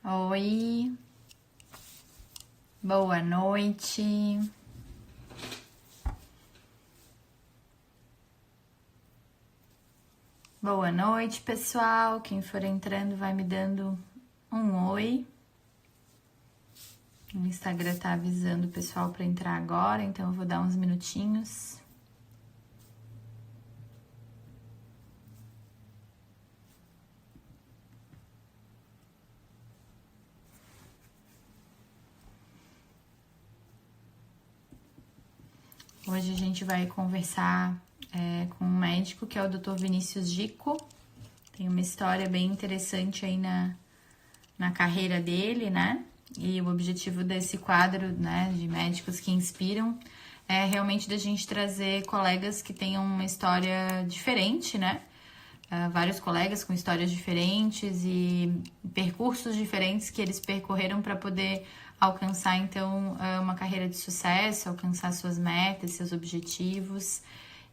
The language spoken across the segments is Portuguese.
Oi, boa noite. Boa noite, pessoal. Quem for entrando vai me dando um oi. O Instagram tá avisando o pessoal para entrar agora, então eu vou dar uns minutinhos. Hoje a gente vai conversar com um médico que é o Dr. Vinícius Gico. Tem uma história bem interessante aí na carreira dele, né? E o objetivo desse quadro, né, de médicos que inspiram é realmente da gente trazer colegas que tenham uma história diferente, né? Vários colegas com histórias diferentes e percursos diferentes que eles percorreram para poder alcançar, então, uma carreira de sucesso, alcançar suas metas, seus objetivos.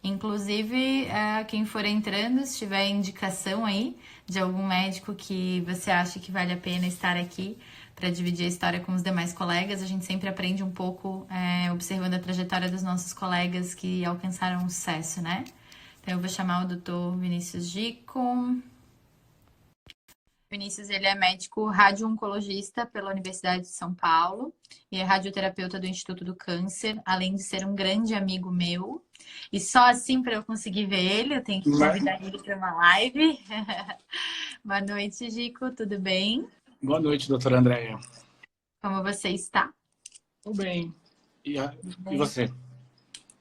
Inclusive, quem for entrando, se tiver indicação aí de algum médico que você acha que vale a pena estar aqui para dividir a história com os demais colegas, a gente sempre aprende um pouco observando a trajetória dos nossos colegas que alcançaram o sucesso, né? Então, eu vou chamar o Dr. Vinícius Gico. Vinícius, ele é médico radio-oncologista pela Universidade de São Paulo e é radioterapeuta do Instituto do Câncer, além de ser um grande amigo meu. E só assim para eu conseguir ver ele, eu tenho que convidar ele para uma live. Boa noite, Gico, tudo bem? Boa noite, doutora Andréia. Como você está? Tudo bem. E você?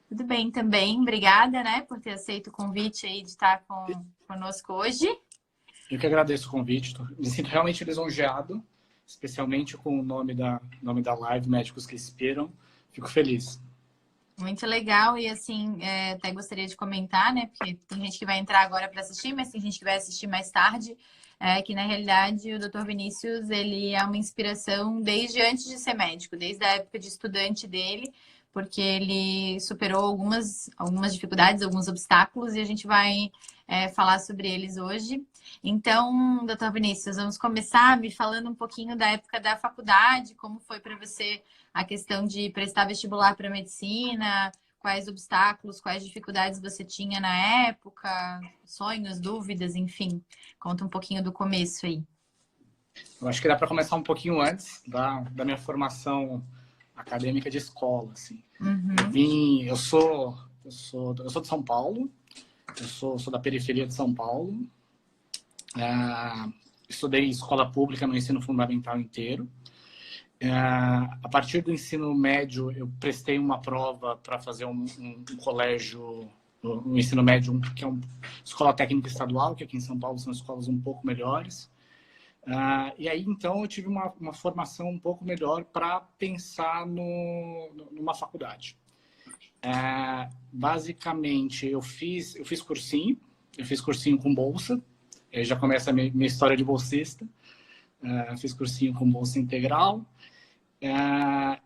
Tudo bem também, obrigada, né, por ter aceito o convite aí de estar conosco hoje. Eu que agradeço o convite. Me sinto realmente lisonjeado, especialmente com o nome da live, Médicos que Inspiram. Fico feliz. Muito legal, e assim, até gostaria de comentar, né, porque tem gente que vai entrar agora para assistir, mas tem gente que vai assistir mais tarde, que na realidade o Dr. Vinícius, ele é uma inspiração desde antes de ser médico, desde a época de estudante dele, porque ele superou algumas dificuldades, alguns obstáculos, e a gente vai falar sobre eles hoje. Então, Dr. Vinícius, vamos começar me falando um pouquinho da época da faculdade, como foi para você a questão de prestar vestibular para medicina, quais obstáculos, quais dificuldades você tinha na época, sonhos, dúvidas, enfim. Conta um pouquinho do começo aí. Eu acho que dá para começar um pouquinho antes da minha formação acadêmica de escola, assim. Uhum. Eu sou de São Paulo, sou da periferia de São Paulo. Estudei em escola pública no ensino fundamental inteiro. A partir do ensino médio, eu prestei uma prova para fazer um colégio, um ensino médio, que é uma escola técnica estadual, que aqui em São Paulo são escolas um pouco melhores. E aí, então, eu tive uma formação um pouco melhor para pensar numa faculdade. Basicamente, eu fiz cursinho com bolsa, aí já começa a minha história de bolsista. Fiz cursinho com bolsa integral.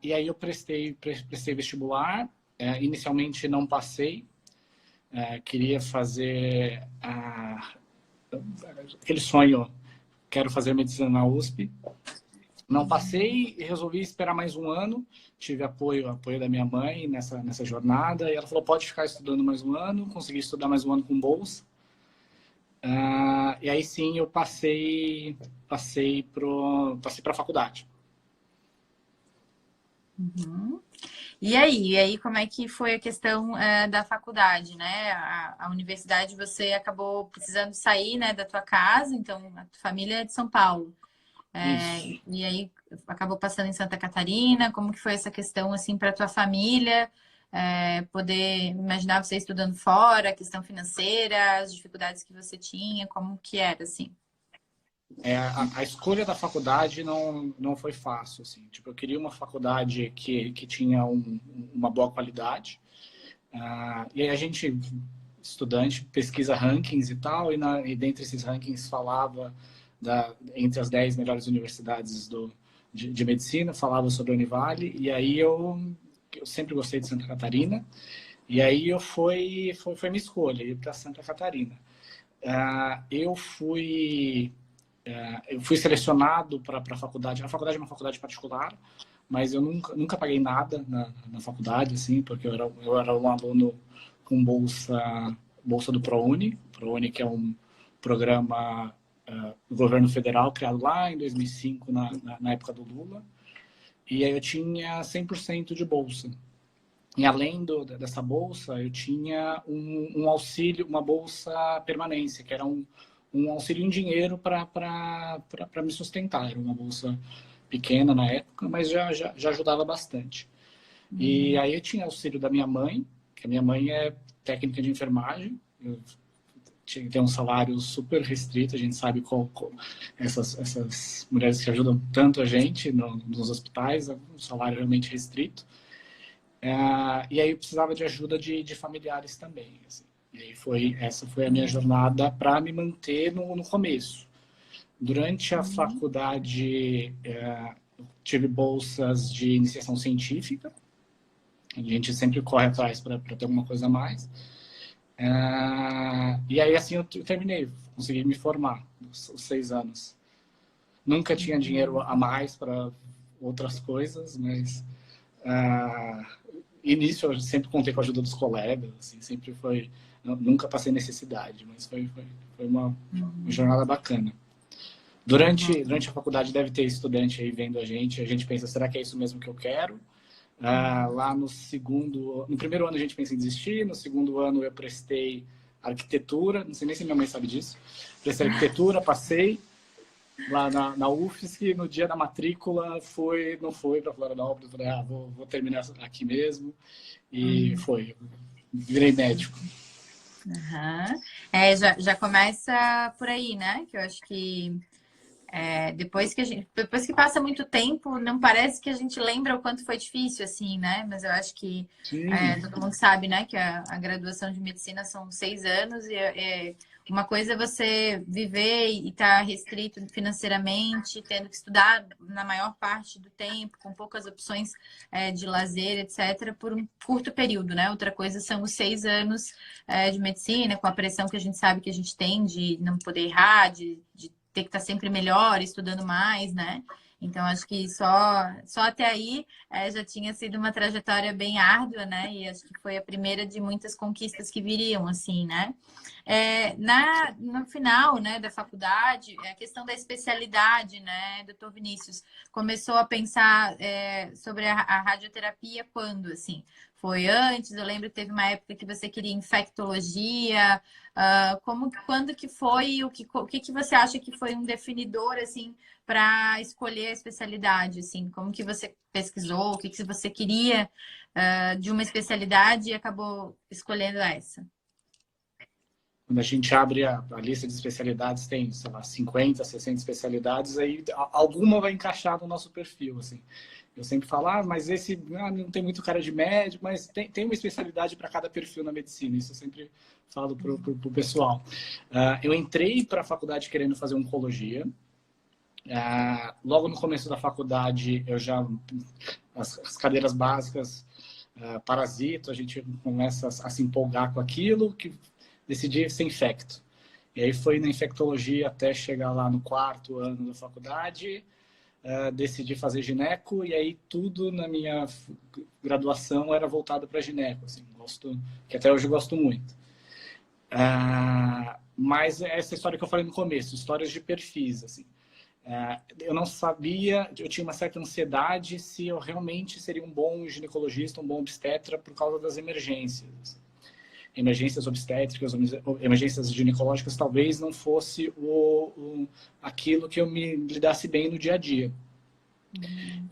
E aí eu prestei vestibular. Inicialmente não passei. Queria fazer aquele sonho, quero fazer medicina na USP. Não passei e resolvi esperar mais um ano. Tive apoio da minha mãe nessa jornada. E ela falou, pode ficar estudando mais um ano. Consegui estudar mais um ano com bolsa. E aí sim eu passei para a faculdade. Uhum. E aí, como é que foi a questão da faculdade, né? A universidade, você acabou precisando sair, né, da tua casa, então a tua família é de São Paulo. Isso. E aí acabou passando em Santa Catarina. Como que foi essa questão assim para tua família? Poder imaginar você estudando fora, a questão financeira, as dificuldades que você tinha, como que era assim? A escolha da faculdade não foi fácil, assim. Tipo, eu queria uma faculdade que tinha uma boa qualidade. E aí a gente, estudante, pesquisa rankings e tal, e dentre esses rankings falava entre as 10 melhores universidades de medicina, falava sobre a Univale, e aí eu sempre gostei de Santa Catarina, e aí foi minha escolha, ir para Santa Catarina. Eu fui eu fui selecionado para a faculdade. A faculdade é uma faculdade particular, mas eu nunca paguei nada na faculdade, assim, porque eu era um aluno com bolsa do ProUni. ProUni, que é um programa do governo federal, criado lá em 2005, na época do Lula. E aí eu tinha 100% de bolsa. E além dessa bolsa, eu tinha um auxílio, uma bolsa permanência, que era um auxílio em dinheiro para me sustentar. Era uma bolsa pequena na época, mas já ajudava bastante. E aí eu tinha auxílio da minha mãe, que a minha mãe é técnica de enfermagem. Eu tinha que ter um salário super restrito, a gente sabe essas mulheres que ajudam tanto a gente nos hospitais, um salário realmente restrito. E aí eu precisava de ajuda de familiares também. Assim. E aí essa foi a minha jornada para me manter no começo. Durante a faculdade, tive bolsas de iniciação científica. A gente sempre corre atrás para ter alguma coisa a mais. E aí, assim, eu terminei. Consegui me formar os 6 anos. Nunca tinha dinheiro a mais para outras coisas, mas... início, eu sempre contei com a ajuda dos colegas. Assim, sempre foi... Nunca passei necessidade, mas foi uma jornada bacana. Durante a faculdade deve ter estudante aí vendo a gente pensa, será que é isso mesmo que eu quero? Lá no primeiro ano a gente pensa em desistir, no segundo ano eu prestei arquitetura, não sei nem se minha mãe sabe disso, prestei arquitetura, passei lá na UFSC, no dia da matrícula não foi para Florianópolis, falei, vou terminar aqui mesmo, e virei médico. Já começa por aí, né? Que eu acho que depois que passa muito tempo, não parece que a gente lembra o quanto foi difícil, assim, né? Mas eu acho que todo mundo sabe, né? Que a graduação de medicina são 6 anos e uma coisa é você viver e estar restrito financeiramente, tendo que estudar na maior parte do tempo, com poucas opções de lazer, etc., por um curto período, né? Outra coisa são os 6 anos de medicina, com a pressão que a gente sabe que a gente tem de não poder errar, de ter que estar sempre melhor, estudando mais, né? Então, acho que só até aí já tinha sido uma trajetória bem árdua, né? E acho que foi a primeira de muitas conquistas que viriam, assim, né? No final, né, da faculdade, a questão da especialidade, né, doutor Vinícius, começou a pensar sobre a radioterapia quando, assim? Foi antes? Eu lembro que teve uma época que você queria infectologia. Quando que foi? O que você acha que foi um definidor, assim, para escolher a especialidade, assim? Como que você pesquisou? O que você queria de uma especialidade e acabou escolhendo essa? Quando a gente abre a lista de especialidades, tem, sei lá, 50, 60 especialidades, aí alguma vai encaixar no nosso perfil, assim. Eu sempre falo, mas esse não tem muito cara de médico, mas tem uma especialidade para cada perfil na medicina. Isso eu sempre falo pro pessoal. Eu entrei para a faculdade querendo fazer oncologia. Logo no começo da faculdade, as cadeiras básicas, parasito, a gente começa a se empolgar com aquilo, que decidi ser infecto. E aí foi na infectologia até chegar lá no 4º ano da faculdade, decidi fazer gineco, e aí tudo na minha graduação era voltado para gineco, assim, que até hoje eu gosto muito. Mas essa história que eu falei no começo, histórias de perfis, assim. Eu não sabia, eu tinha uma certa ansiedade se eu realmente seria um bom ginecologista, um bom obstetra por causa das emergências. Emergências obstétricas, emergências ginecológicas, talvez não fosse aquilo que eu me lidasse bem no dia a dia.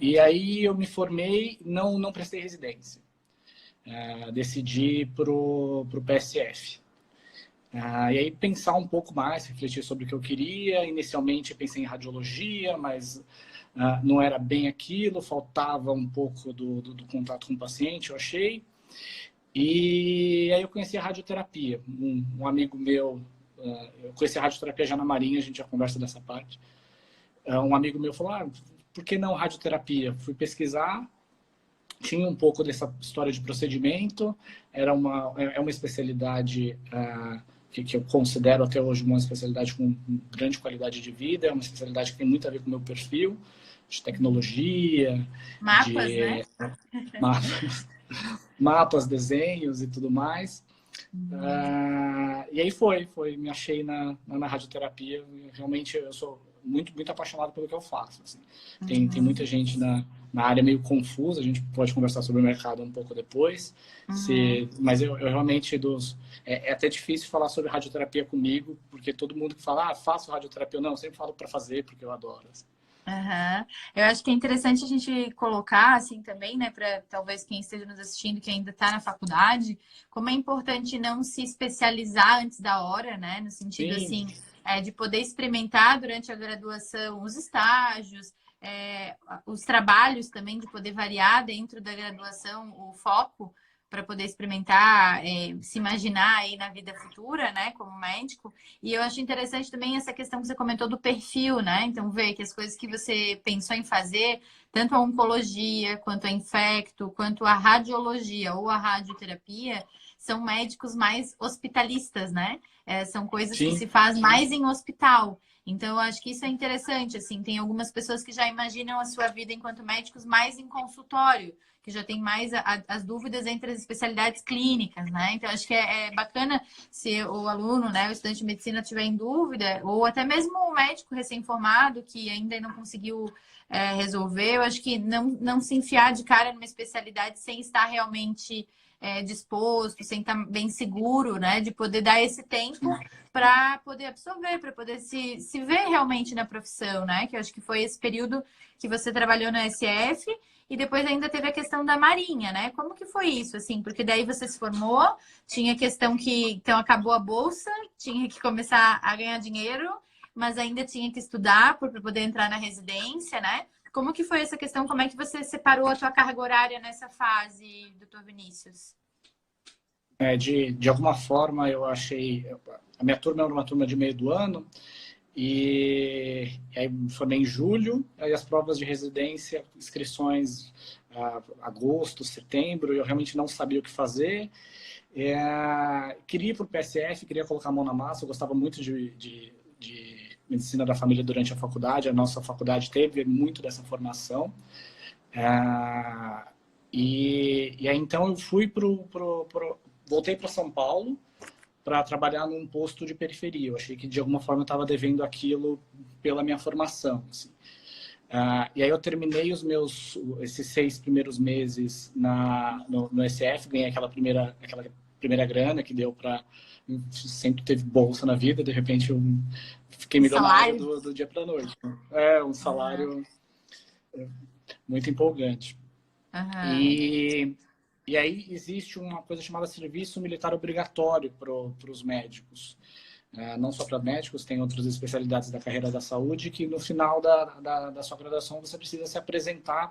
E aí eu me formei, não prestei residência. Decidi ir pro PSF. E aí pensar um pouco mais, refletir sobre o que eu queria. Inicialmente pensei em radiologia, mas não era bem aquilo, faltava um pouco do contato com o paciente, eu achei. E aí eu conheci a radioterapia. Um amigo meu, eu conheci a radioterapia já na Marinha, a gente já conversa dessa parte. Um amigo meu falou, por que não radioterapia? Fui pesquisar, tinha um pouco dessa história de procedimento, é uma especialidade que eu considero até hoje uma especialidade com grande qualidade de vida, é uma especialidade que tem muito a ver com o meu perfil, de tecnologia, Mapas, né? de mapas, mapas, desenhos e tudo mais. E aí me achei na radioterapia. Realmente eu sou muito apaixonado pelo que eu faço. Assim. Tem muita gente na área meio confusa, a gente pode conversar sobre o mercado um pouco depois. Mas eu realmente é até difícil falar sobre radioterapia comigo, porque todo mundo que fala, faço radioterapia, não, eu sempre falo para fazer, porque eu adoro. Assim. Uhum. Eu acho que é interessante a gente colocar, assim, também, né, para talvez quem esteja nos assistindo, que ainda está na faculdade, como é importante não se especializar antes da hora, né, no sentido, Sim. assim, de poder experimentar durante a graduação os estágios, os trabalhos também, de poder variar dentro da graduação o foco, para poder experimentar, se imaginar aí na vida futura, né, como médico. E eu acho interessante também essa questão que você comentou do perfil, né? Então, ver que as coisas que você pensou em fazer, tanto a oncologia, quanto a infecto, quanto a radiologia ou a radioterapia, são médicos mais hospitalistas, né? São coisas que Sim. se faz mais em hospital. Então, eu acho que isso é interessante, assim. Tem algumas pessoas que já imaginam a sua vida enquanto médicos mais em consultório, que já tem mais as dúvidas entre as especialidades clínicas, né? Então, acho que é bacana se o aluno, né, o estudante de medicina tiver em dúvida, ou até mesmo o médico recém-formado que ainda não conseguiu resolver, eu acho que não se enfiar de cara numa especialidade sem estar realmente disposto, sem estar bem seguro, né, de poder dar esse tempo para poder absorver, para poder se ver realmente na profissão, né, que eu acho que foi esse período que você trabalhou no SF. E depois ainda teve a questão da Marinha, né? Como que foi isso, assim? Porque daí você se formou, tinha questão que então acabou a bolsa, tinha que começar a ganhar dinheiro, mas ainda tinha que estudar para poder entrar na residência, né? Como que foi essa questão? Como é que você separou a sua carga horária nessa fase, doutor Vinícius? De alguma forma, eu achei... A minha turma era uma turma de meio do ano, e aí me formei em julho, aí as provas de residência, inscrições agosto, setembro, eu realmente não sabia o que fazer. Queria ir para o PSF, queria colocar a mão na massa, eu gostava muito de medicina da família durante a faculdade, a nossa faculdade teve muito dessa formação. E aí então eu fui voltei para São Paulo para trabalhar num posto de periferia. Eu achei que de alguma forma eu estava devendo aquilo pela minha formação. Assim. E aí eu terminei esses 6 primeiros meses no SF, ganhei aquela primeira grana que deu para... Sempre teve bolsa na vida, de repente eu fiquei milionário do dia para a noite. Um salário muito empolgante. E aí existe uma coisa chamada serviço militar obrigatório para os médicos. Não só para médicos, tem outras especialidades da carreira da saúde que no final da sua graduação você precisa se apresentar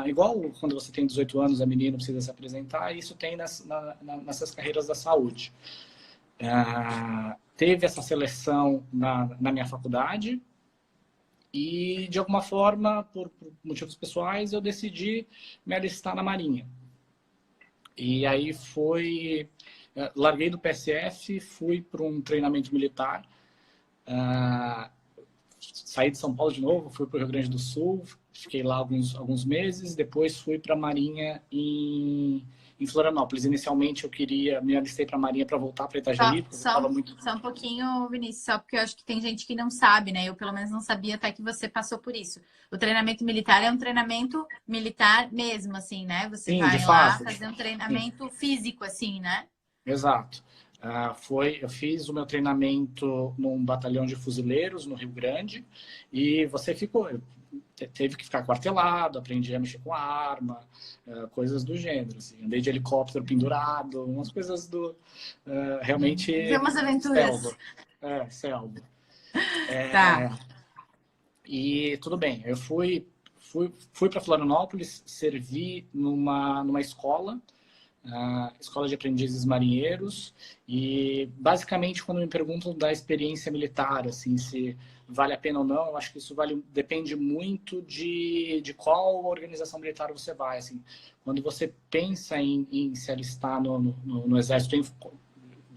igual quando você tem 18 anos, a menina precisa se apresentar, isso tem nessas carreiras da saúde. Teve essa seleção na minha faculdade e, de alguma forma, por motivos pessoais, eu decidi me alistar na Marinha. E aí larguei do PSF, fui para um treinamento militar, saí de São Paulo de novo, fui para o Rio Grande do Sul, fiquei lá alguns meses, depois fui para a Marinha em Florianópolis. Inicialmente eu me alistei para a Marinha para voltar para Itajaí, porque eu estava muito... Só um pouquinho, Vinícius, só porque eu acho que tem gente que não sabe, né? Eu pelo menos não sabia até que você passou por isso. O treinamento militar é um treinamento militar mesmo, assim, né? Você Sim, de vai lá fato. fazer um treinamento físico, assim, né? Exato. Eu fiz o meu treinamento num batalhão de fuzileiros no Rio Grande e teve que ficar quartelado, aprendi a mexer com a arma, coisas do gênero. Assim. Andei de helicóptero pendurado, umas coisas realmente Tem umas aventuras. selva. Selva. Tá. E tudo bem, eu fui para Florianópolis, servi numa escola, Escola de Aprendizes Marinheiros, e basicamente quando me perguntam da experiência militar, assim, se vale a pena ou não, eu acho que isso depende muito de qual organização militar você vai. Assim. Quando você pensa em se alistar no Exército,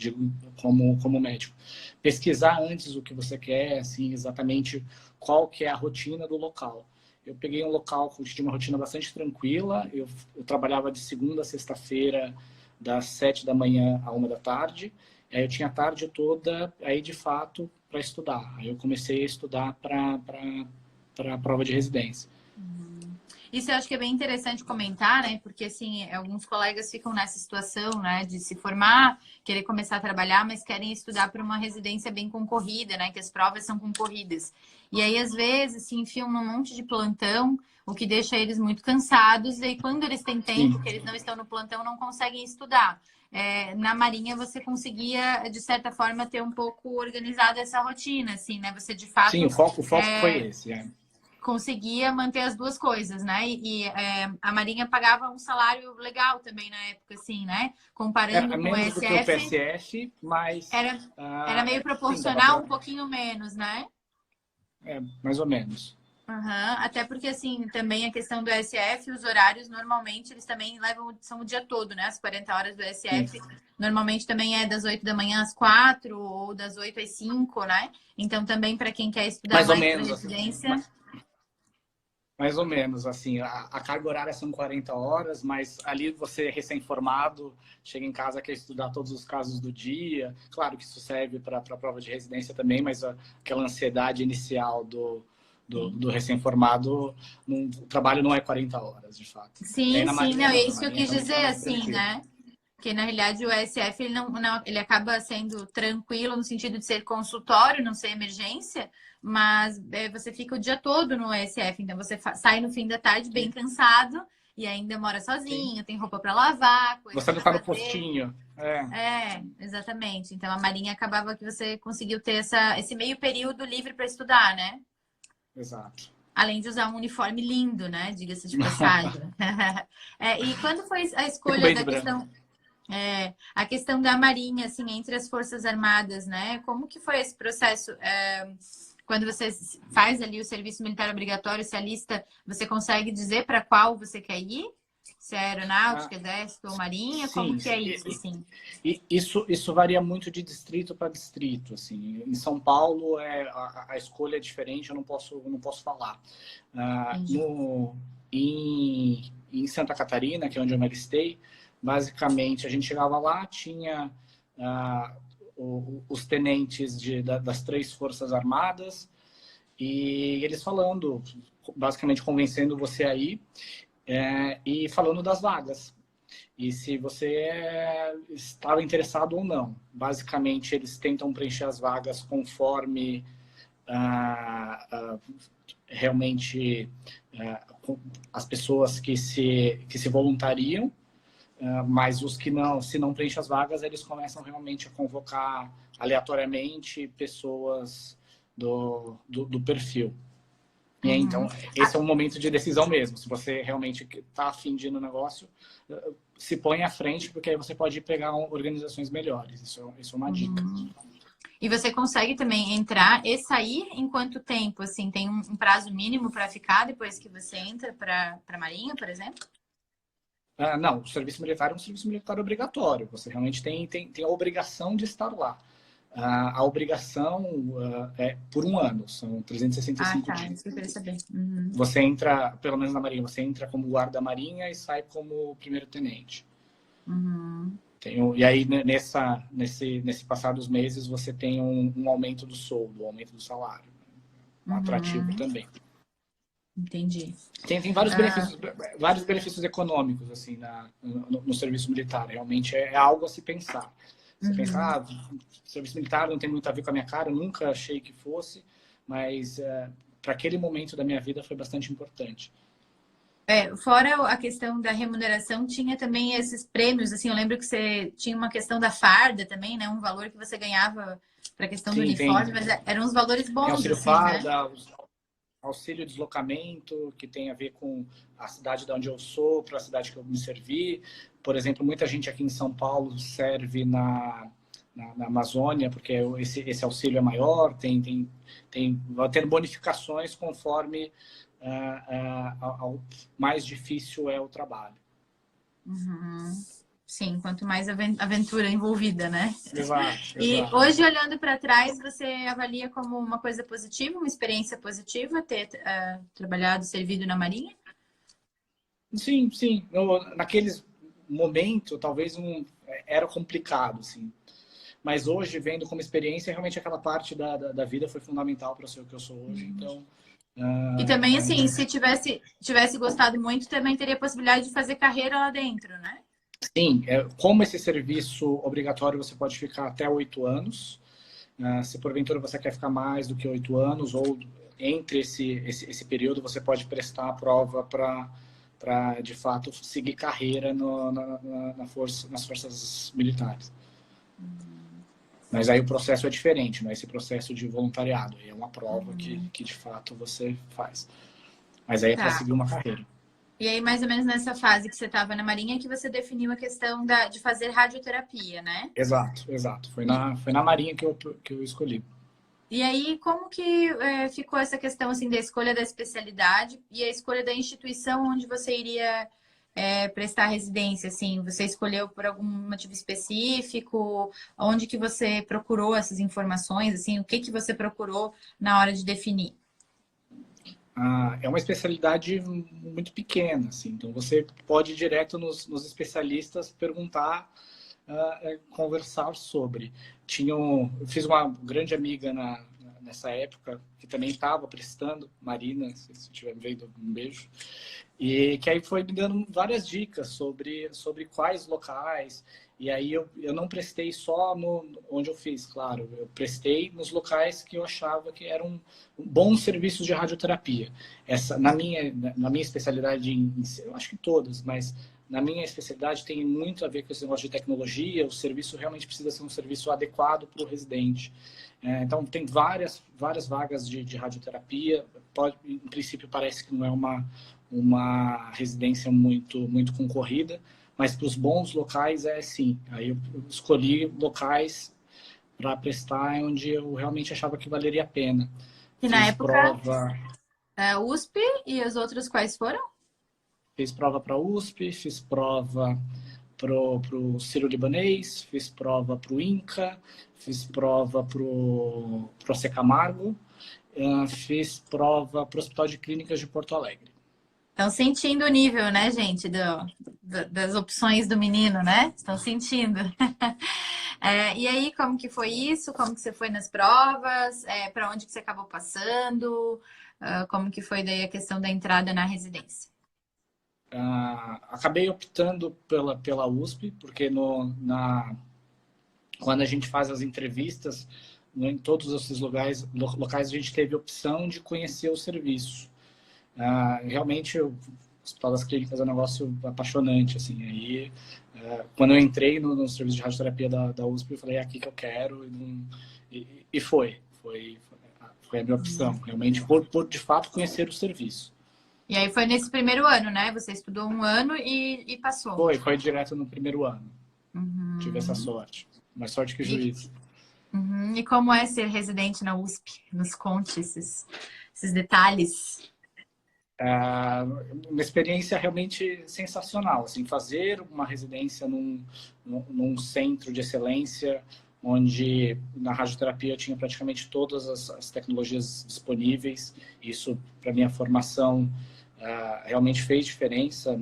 digo como médico. Pesquisar antes o que você quer, assim, exatamente qual que é a rotina do local. Eu peguei um local que tinha uma rotina bastante tranquila, eu trabalhava de segunda a sexta-feira, das 7 da manhã à 1 da tarde, aí eu tinha a tarde toda, aí de fato, para estudar. Aí eu comecei a estudar para a prova de residência. Isso eu acho que é bem interessante comentar, né? Porque, assim, alguns colegas ficam nessa situação, né? De se formar, querer começar a trabalhar, mas querem estudar para uma residência bem concorrida, né? Que as provas são concorridas. E aí, às vezes, se enfiam num monte de plantão, o que deixa eles muito cansados. E aí, quando eles têm tempo, Sim. que eles não estão no plantão, não conseguem estudar. Na Marinha, você conseguia, de certa forma, ter um pouco organizado essa rotina, assim, né? Você, de Sim, fato, o foco foi esse. conseguia manter as duas coisas, né? A Marinha pagava um salário legal também na época, assim, né? É Comparando com o menos do que o SF, PSF, mas era meio sim, dava proporcional, para. um pouquinho menos, né? Mais ou menos. Uhum. Até porque, assim, também a questão do SF, os horários, normalmente, eles também são o dia todo, né? As 40 horas do Sim, SF, normalmente também é das 8 da manhã às 4 ou das 8 às 5, né? Então, também para quem quer estudar mais ou mais para menos, assim. residência. Mais ou menos, assim, a carga horária são 40 horas, mas ali você recém-formado, chega em casa, quer estudar todos os casos do dia. Claro que isso serve para a prova de residência também, mas aquela ansiedade inicial do recém-formado, o trabalho não é 40 horas, de fato. E aí Sim, na sim, Marinha não, é não, na isso que eu Marinha quis realmente era dizer, mais assim, tranquilo. né? Porque na realidade o ESF ele não, ele acaba sendo tranquilo no sentido de ser consultório, não ser emergência, mas você fica o dia todo no ESF, então você sai no fim da tarde bem Sim, cansado e ainda mora sim. sozinho, tem roupa para lavar, coisa Você não para está no fazer. postinho. Exatamente. Então a Marinha acabava que você conseguiu ter esse meio período livre para estudar, né? Exato. Além de usar um uniforme lindo, né? Diga-se de passagem. E quando foi a Fico escolha bem da de branco. questão a questão da Marinha, assim, entre as Forças Armadas, né? Como que foi esse processo? Quando você faz ali o serviço militar obrigatório, se alista, você consegue dizer para qual você quer ir? Se é Ah, aeronáutica, exército ou marinha? Como sim, que é isso, assim? e isso varia muito de distrito para distrito, assim. Em São Paulo a escolha é diferente, eu não posso falar. Ah, Entendi. no, em Santa Catarina, que é onde eu me alistei, basicamente a gente chegava lá, tinha ah, os tenentes das três forças armadas e eles falando, basicamente convencendo você aí e falando das vagas e se você estava interessado ou não. Basicamente, eles tentam preencher as vagas conforme realmente as pessoas que se voluntariam, mas os que não, se não preenchem as vagas, eles começam realmente a convocar aleatoriamente pessoas do perfil. E aí, Uhum. então, esse é um momento de decisão mesmo. Se você realmente está afim de ir no negócio, se põe à frente, porque aí você pode pegar organizações melhores. Isso é uma dica. Uhum. E você consegue também entrar e sair em quanto tempo? Assim, tem um prazo mínimo para ficar depois que você entra para a Marinha, por exemplo? Não, o serviço militar é um serviço militar obrigatório. Você realmente tem a obrigação de estar lá. A obrigação é por um ano, são 365 Ah, tá. dias. Isso que eu queria saber. Uhum. Você entra, pelo menos na Marinha, você entra como guarda-marinha e sai como primeiro-tenente. Uhum. E aí, nesse passar dos meses, você tem um aumento do soldo, um aumento do salário. Um atrativo Uhum. também. Entendi. Tem vários benefícios econômicos assim no serviço militar. Realmente é algo a se pensar. Você Uhum. pensar, serviço militar não tem muito a ver com a minha cara, eu nunca achei que fosse, mas para aquele momento da minha vida foi bastante importante. Fora a questão da remuneração, tinha também esses prêmios, assim, eu lembro que você tinha uma questão da farda também, né? Um valor que você ganhava para a questão do Sim, tem, uniforme, mas eram uns valores tem bons, auxílio assim, né? farda, auxílio deslocamento, que tem a ver com a cidade de onde eu sou, para a cidade que eu me servi. Por exemplo, muita gente aqui em São Paulo serve na Amazônia, porque esse auxílio é maior, vai ter bonificações conforme mais difícil é o trabalho. Uhum. Sim, quanto mais aventura envolvida, né? Exato, E exato. hoje, olhando para trás, você avalia como uma coisa positiva, uma experiência positiva ter trabalhado, servido na Marinha? Sim, sim. Naqueles momentos, talvez era complicado, assim. Mas hoje, vendo como experiência, realmente aquela parte da vida foi fundamental para ser o que eu sou hoje. Então, E também, assim, realmente. se tivesse gostado muito, também teria a possibilidade de fazer carreira lá dentro, né? Sim, como esse serviço obrigatório você pode ficar até 8 anos. Se porventura você quer ficar mais do que 8 anos, ou entre esse período, você pode prestar a prova para de fato seguir carreira nas forças militares. Mas aí o processo é diferente, não é esse processo de voluntariado. É uma prova que de fato você faz. Mas aí é para Tá. seguir uma carreira. E aí, mais ou menos nessa fase que você estava na Marinha, que você definiu a questão de fazer radioterapia, né? Exato, exato. E, Foi na Marinha que eu escolhi. e aí, como que ficou essa questão assim da escolha da especialidade e a escolha da instituição onde você iria prestar residência? Assim, você escolheu por algum motivo específico? Onde que você procurou essas informações? Assim, o que que você procurou na hora de definir? É uma especialidade muito pequena, assim. Então você pode ir direto nos especialistas perguntar, conversar sobre. Eu fiz uma grande amiga nessa época que também estava prestando, Marina, se estiver me vendo, um beijo. E que aí foi me dando várias dicas sobre quais locais. E aí eu não prestei só onde eu fiz, claro. Eu prestei nos locais que eu achava que eram bons serviços de radioterapia. Na minha especialidade, eu acho que todas, mas na minha especialidade tem muito a ver com esse negócio de tecnologia. O serviço realmente precisa ser um serviço adequado para o residente. Então, tem várias vagas de radioterapia. Em princípio, parece que não é uma residência muito concorrida, mas para os bons locais é sim. Aí eu escolhi locais para prestar onde eu realmente achava que valeria a pena. E na Fiz época, prova, USP e as outras quais foram? fiz prova para a USP, fiz prova pro Sírio-Libanês, fiz prova pro INCA, fiz prova pro AC Camargo, fiz prova pro Hospital de Clínicas de Porto Alegre. Estão sentindo o nível, né, gente, das opções do menino, né? Estão sentindo. E aí, como que foi isso? Como que você foi nas provas? Para onde que você acabou passando? Como que foi daí a questão da entrada na residência? Acabei optando pela USP, porque quando a gente faz as entrevistas, em todos esses locais a gente teve a opção de conhecer o serviço. Realmente, o Hospital das Clínicas é um negócio apaixonante. Assim. Aí, quando eu entrei no serviço de radioterapia da USP, eu falei, é aqui que eu quero. E foi a minha opção, realmente, por de fato conhecer o serviço. E aí foi nesse primeiro ano, né? Você estudou um ano e passou. Foi direto no primeiro ano. Tive essa Uhum. sorte. Mais sorte que E, juiz. e como é ser residente na USP? Nos conte esses detalhes. Uma experiência realmente sensacional, assim, fazer uma residência num centro de excelência, onde na radioterapia eu tinha praticamente todas as tecnologias disponíveis. Isso, para minha formação, realmente fez diferença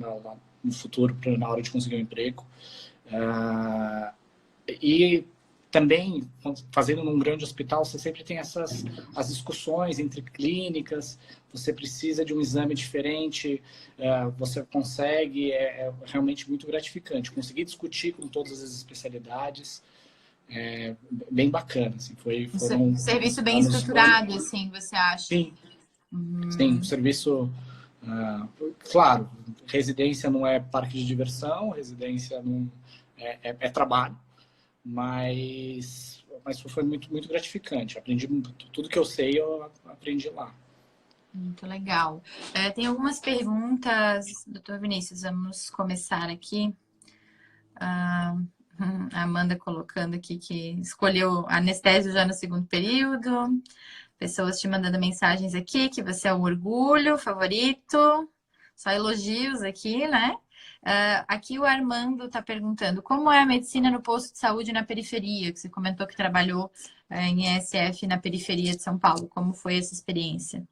no futuro, na hora de conseguir um emprego. E também, fazendo num grande hospital, você sempre tem as discussões entre clínicas, você precisa de um exame diferente, você consegue, realmente muito gratificante. Conseguir discutir com todas as especialidades, bem bacana. Assim, foram Serviço bem anos bons. estruturado, assim, você acha? Sim, sim, serviço. Claro, residência não é parque de diversão, residência não é trabalho. Mas foi muito gratificante. Aprendi tudo que eu sei, eu aprendi lá. Muito legal. Tem algumas perguntas, doutor Vinícius, vamos começar aqui. A Amanda colocando aqui que escolheu anestésio já no segundo período. Pessoas te mandando mensagens aqui que você é o orgulho, favorito. Só elogios aqui, né? Aqui o Armando está perguntando, como é a medicina no posto de saúde na periferia? Que você comentou que trabalhou em ESF na periferia de São Paulo. Como foi essa experiência?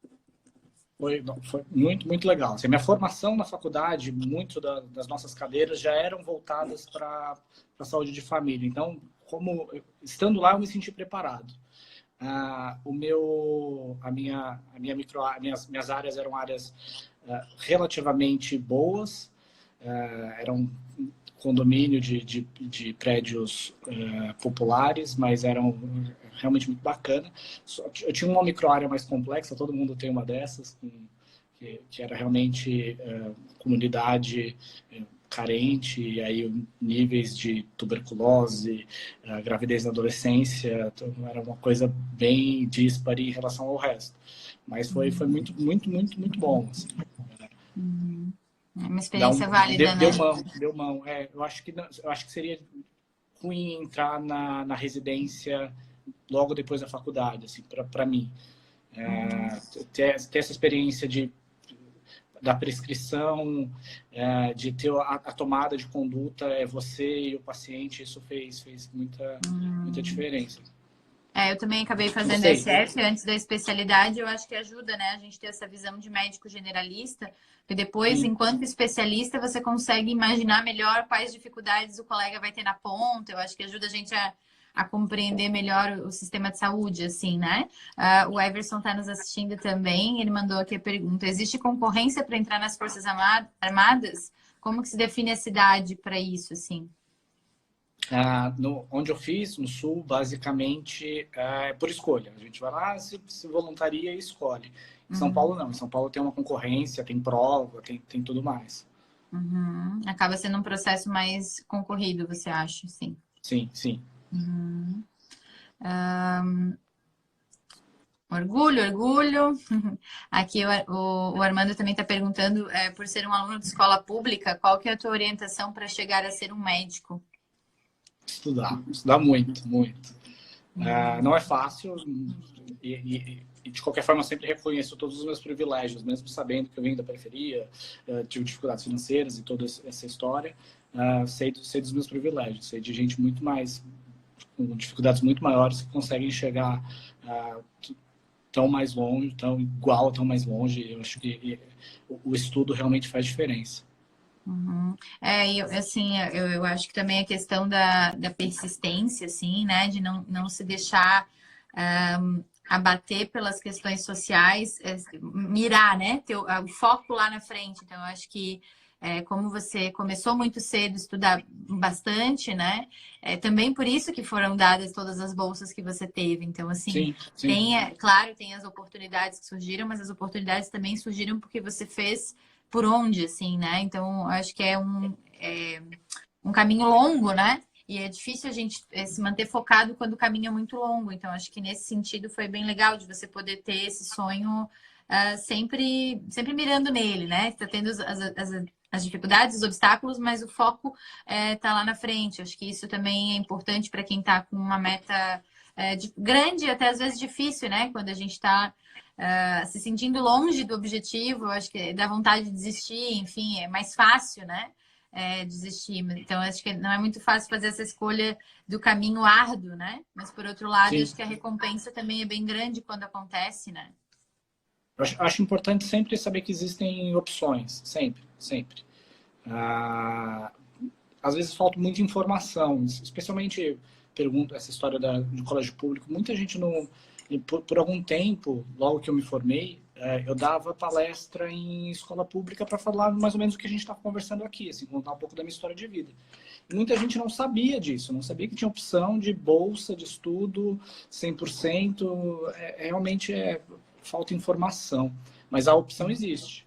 Foi muito, muito legal. Assim, minha formação na faculdade, muito das nossas cadeiras já eram voltadas para a saúde de família. Então, estando lá, eu me senti preparado. Minhas áreas eram áreas relativamente boas, era um condomínio de prédios populares, populares, mas eram realmente muito bacana. Eu tinha uma microárea mais complexa, todo mundo tem uma dessas, que era realmente comunidade carente, e aí níveis de tuberculose, gravidez na adolescência, então era uma coisa bem díspare em relação ao resto. Mas foi muito, muito, muito, muito bom. Assim. Uma experiência válida, né? Deu mão. Eu acho que seria ruim entrar na residência logo depois da faculdade, assim, para mim. Ter essa experiência da prescrição, de ter a tomada de conduta, você e o paciente, isso fez muita diferença. Eu também acabei fazendo SF antes da especialidade, eu acho que ajuda, né? A gente ter essa visão de médico generalista, e depois, enquanto especialista, você consegue imaginar melhor quais dificuldades o colega vai ter na ponta. Eu acho que ajuda a gente a compreender melhor o sistema de saúde, assim, né? O Everson está nos assistindo também, ele mandou aqui a pergunta: existe concorrência para entrar nas Forças Armadas? Como que se define a cidade para isso, assim? Onde eu fiz, no Sul, basicamente é por escolha. A gente vai lá, se voluntaria e escolhe. Em São Paulo, não. Em São Paulo tem uma concorrência, tem prova, tem tudo mais. Acaba sendo um processo mais concorrido, você acha? Sim. Sim, sim. Orgulho, orgulho. Aqui o Armando também está perguntando, por ser um aluno de escola pública, qual que é a tua orientação para chegar a ser um médico? Estudar muito, muito. Não é fácil e de qualquer forma eu sempre reconheço todos os meus privilégios, mesmo sabendo que eu venho da periferia, tive dificuldades financeiras e toda essa história, sei dos meus privilégios, sei de gente muito mais, com dificuldades muito maiores que conseguem chegar tão mais longe, tão igual, tão mais longe. Eu acho que o estudo realmente faz diferença. Eu acho que também a questão da persistência, assim, né? De não se deixar abater pelas questões sociais, mirar, né? Ter o foco lá na frente. Então, eu acho que como você começou muito cedo a estudar bastante, né? Também por isso que foram dadas todas as bolsas que você teve. Então, assim, sim. Claro, tem as oportunidades que surgiram, mas as oportunidades também surgiram porque você fez por onde, assim, né? Então, acho que é um caminho longo, né? E é difícil a gente se manter focado quando o caminho é muito longo. Então, acho que nesse sentido foi bem legal de você poder ter esse sonho sempre mirando nele, né? Está tendo as dificuldades, os obstáculos, mas o foco tá lá na frente. Acho que isso também é importante para quem está com uma meta grande, até às vezes difícil, né? Quando a gente está se sentindo longe do objetivo, acho que dá vontade de desistir, enfim, é mais fácil, né? Desistir. Então, acho que não é muito fácil fazer essa escolha do caminho árduo, né? Mas, por outro lado, acho que a recompensa também é bem grande quando acontece, né? Eu acho importante sempre saber que existem opções, sempre. Às vezes falta muita informação, especialmente essa história de colégio público. Muita gente não... Por algum tempo, logo que eu me formei, eu dava palestra em escola pública para falar mais ou menos o que a gente está conversando aqui, assim, contar um pouco da minha história de vida. E muita gente não sabia disso, não sabia que tinha opção de bolsa de estudo 100%. Realmente falta informação, mas a opção existe.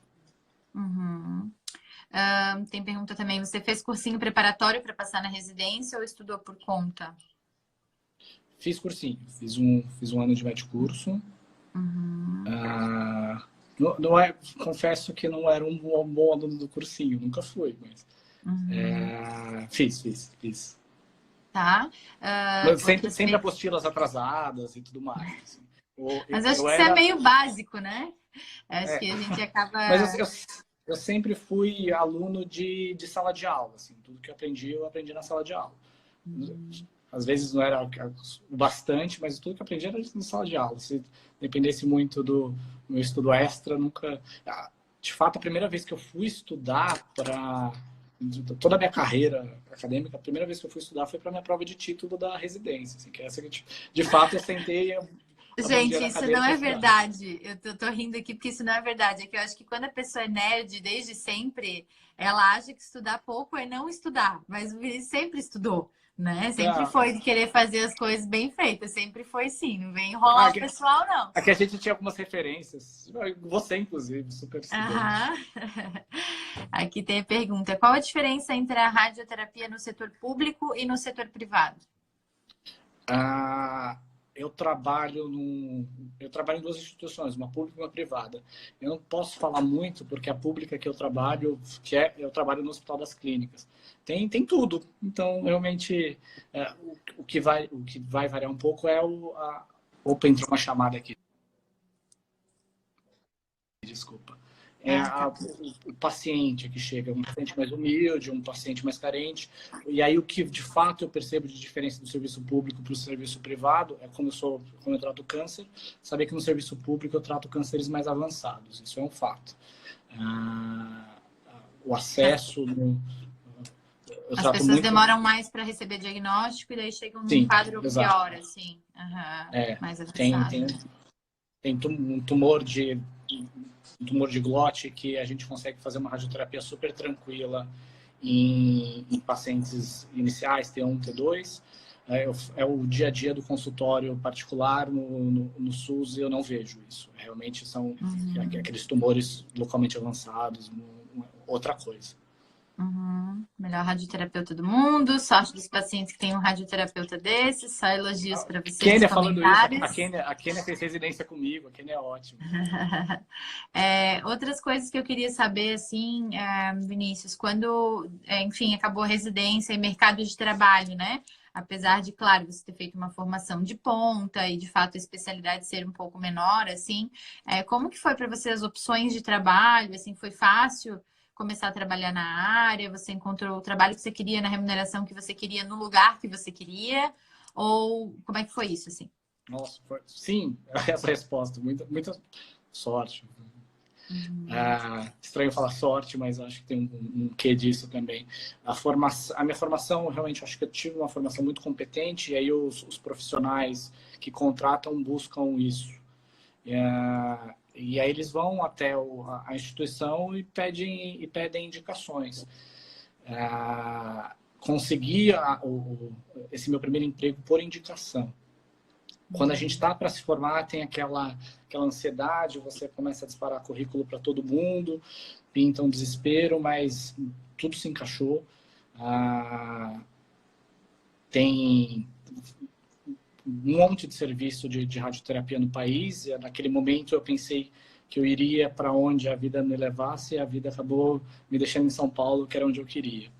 Tem pergunta também, você fez cursinho preparatório para passar na residência ou estudou por conta? Fiz cursinho, fiz um ano de medicurso. Confesso que não era um bom aluno do cursinho, nunca fui, mas fiz. Tá. Mas sempre apostilas atrasadas e tudo mais. Assim. Mas acho que isso é meio básico, né? Acho que a gente acaba... Mas eu sempre fui aluno de sala de aula, assim, tudo que eu aprendi na sala de aula. Às vezes não era o bastante, mas tudo que eu aprendi era na sala de aula. Se dependesse muito do meu estudo extra, nunca... De fato, a primeira vez que eu fui estudar para toda a minha carreira acadêmica, a primeira vez que eu fui estudar foi para minha prova de título da residência, assim, que é essa que, de fato, eu sentei a Gente, bandeira isso não acadêmica é estudar. verdade. Eu tô rindo aqui porque isso não é verdade. É que eu acho que quando a pessoa é nerd desde sempre, ela acha que estudar pouco é não estudar. Mas o Vinícius sempre estudou, né? Sempre Ah, foi de querer fazer as coisas bem feitas. Sempre foi sim. Não vem enrolar o aqui, pessoal, não. aqui a gente tinha algumas referências. Você, inclusive, super estudante. Aham. Aqui tem a pergunta: qual a diferença entre a radioterapia no setor público e no setor privado? Ah, eu trabalho em duas instituições, uma pública e uma privada. Eu não posso falar muito porque a pública que eu trabalho, eu trabalho no Hospital das Clínicas. Tem tudo. Então, realmente, o que vai variar um pouco é Opa, entrou uma chamada aqui. Desculpa. Ah, tá. O paciente que chega, um paciente mais humilde, um paciente mais carente. E aí o que de fato eu percebo de diferença do serviço público para o serviço privado é como eu trato câncer, saber que no serviço público eu trato cânceres mais avançados. Isso é um fato. O acesso eu As trato pessoas muito. demoram mais para receber diagnóstico e daí chegam num Sim, quadro exato. pior, assim. Aham, mais Tem, avançado. tem, tem um tumor de glote que a gente consegue fazer uma radioterapia super tranquila em pacientes iniciais, T1, T2. É o dia a dia do consultório particular no SUS e eu não vejo isso. Realmente são aqueles tumores localmente avançados, outra coisa. Melhor radioterapeuta do mundo. Sorte dos pacientes que tem um radioterapeuta desse. Só elogios para você nos Kênia falando isso, comentários. a Kênia fez residência comigo, a Kênia é ótima. Outras coisas que eu queria saber, assim, Vinícius, quando, enfim, acabou a residência e mercado de trabalho, né? Apesar de, claro, você ter feito uma formação de ponta e, de fato, a especialidade ser um pouco menor, assim, como que foi para você as opções de trabalho? Assim, foi fácil começar a trabalhar na área? Você encontrou o trabalho que você queria, na remuneração que você queria, no lugar que você queria? Ou como é que foi isso, assim? Nossa, sim, essa resposta, muita sorte. Estranho falar sorte, mas acho que tem um quê disso também. A minha formação, realmente, acho que eu tive uma formação muito competente, e aí os profissionais que contratam buscam isso. E aí eles vão até a instituição e pedem indicações. Consegui esse meu primeiro emprego por indicação. Quando a gente está para se formar, tem aquela ansiedade, você começa a disparar currículo para todo mundo, pinta um desespero, mas tudo se encaixou. Tem um monte de serviço de radioterapia no país, e naquele momento eu pensei que eu iria para onde a vida me levasse, e a vida acabou me deixando em São Paulo, que era onde eu queria.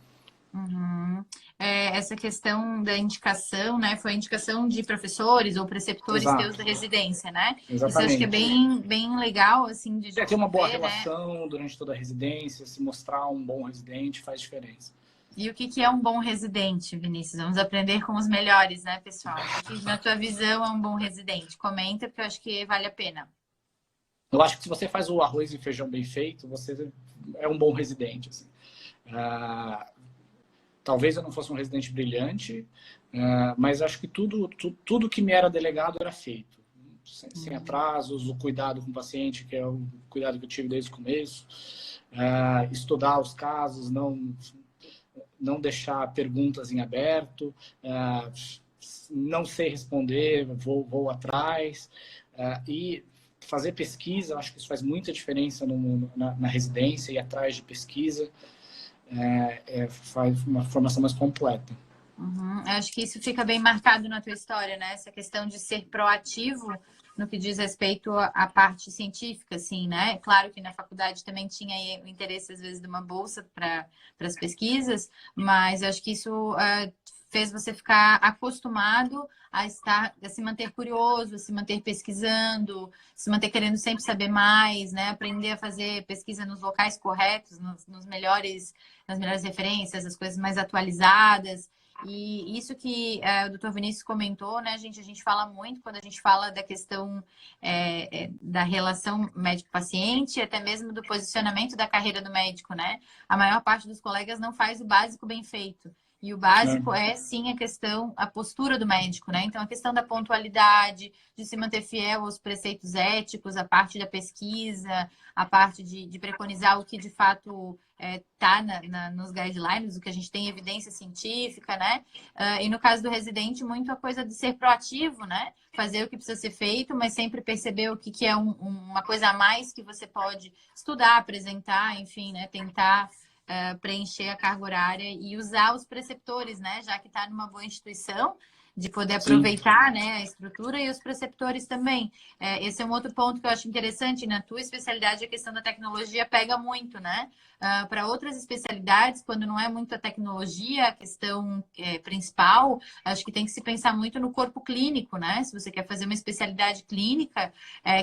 Essa questão da indicação, né? Foi indicação de professores ou preceptores teus Exato, da residência, né? Isso eu acho que é exatamente. bem legal, assim, de a Ter gente uma boa ver, né? relação durante toda a residência, se mostrar um bom residente faz diferença. E o que que é um bom residente, Vinícius? Vamos aprender com os melhores, né, pessoal? O que, na tua visão, é um bom residente? Comenta, porque eu acho que vale a pena. Eu acho que se você faz o arroz e feijão bem feito, você é um bom residente. Assim. Talvez eu não fosse um residente brilhante, mas acho que tudo que me era delegado era feito. Sem atrasos, o cuidado com o paciente, que é o cuidado que eu tive desde o começo. Estudar os casos, não deixar perguntas em aberto, não sei responder, vou atrás. E fazer pesquisa, acho que isso faz muita diferença na residência e atrás de pesquisa. Faz uma formação mais completa. Eu acho que isso fica bem marcado na tua história, né? Essa questão de ser proativo no que diz respeito à parte científica, assim, né? Claro que na faculdade também tinha aí o interesse, às vezes, de uma bolsa para as pesquisas, mas eu acho que isso fez você ficar acostumado a se manter curioso, a se manter pesquisando, se manter querendo sempre saber mais, né? Aprender a fazer pesquisa nos locais corretos, nas melhores referências, as coisas mais atualizadas. E isso que o doutor Vinícius comentou, né, gente? A gente fala muito quando a gente fala da questão da relação médico-paciente, até mesmo do posicionamento da carreira do médico, né? A maior parte dos colegas não faz o básico bem feito. E o básico sim, a postura do médico, né? Então, a questão da pontualidade, de se manter fiel aos preceitos éticos, a parte da pesquisa, a parte de preconizar o que de fato está nos guidelines, o que a gente tem evidência científica, né? E no caso do residente, muito a coisa de ser proativo, né? Fazer o que precisa ser feito, mas sempre perceber o que é uma coisa a mais que você pode estudar, apresentar, enfim, né? Tentar preencher a carga horária e usar os preceptores, né? Já que está numa boa instituição, de poder aproveitar, né, a estrutura e os preceptores também. Esse é um outro ponto que eu acho interessante. Na tua especialidade, a questão da tecnologia pega muito, né? Para outras especialidades, quando não é muito a tecnologia, a questão principal, acho que tem que se pensar muito no corpo clínico, né? Se você quer fazer uma especialidade clínica,